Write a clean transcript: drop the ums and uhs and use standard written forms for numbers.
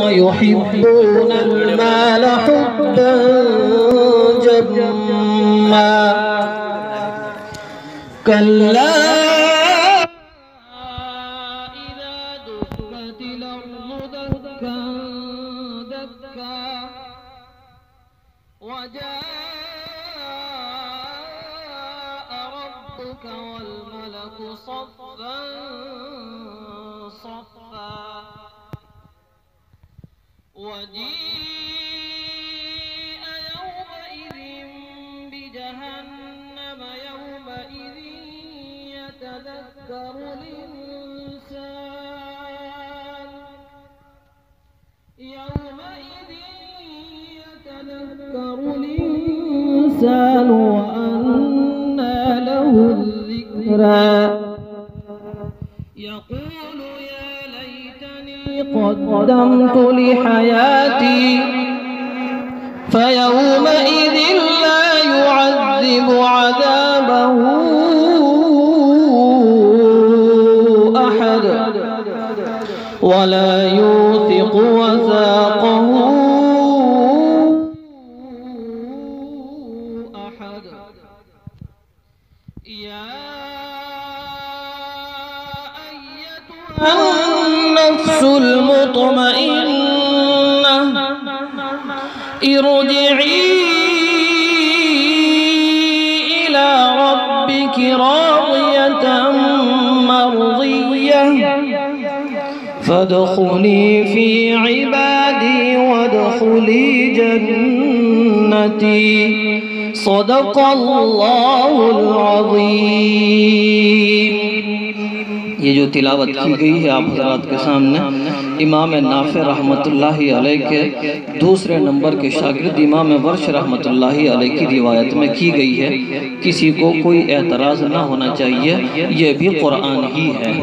ويحبون المال حبا جما كلا إذا دكت الأرض دكا دكا وجاء ربك والملك صفا صفا وجيء يومئذ بجهنم يومئذ يتذكر الإنسان يومئذ يتذكر الإنسان وأنى له الذكرى يقول يا ليتني قدمت لحياتي فيومئذ لا يعذب عذابه أحد ولا يوثق وثاقه أحد يا أيتها النفس المطمئنة ارجعي إلى ربك راضية مرضية فادخلي في عبادي وادخلي جنتي صدق الله العظीम। ये जो तिलावत की गई है आप हज़रात के सामने इमाम नाफ़े रहमतुल्लाहि अलैह के दूसरे नंबर के शागिर्द इमाम वर्श रहमतुल्लाहि अलैह की रिवायत में की गई है। किसी को कोई एतराज़ ना होना चाहिए, ये भी कुरान ही है।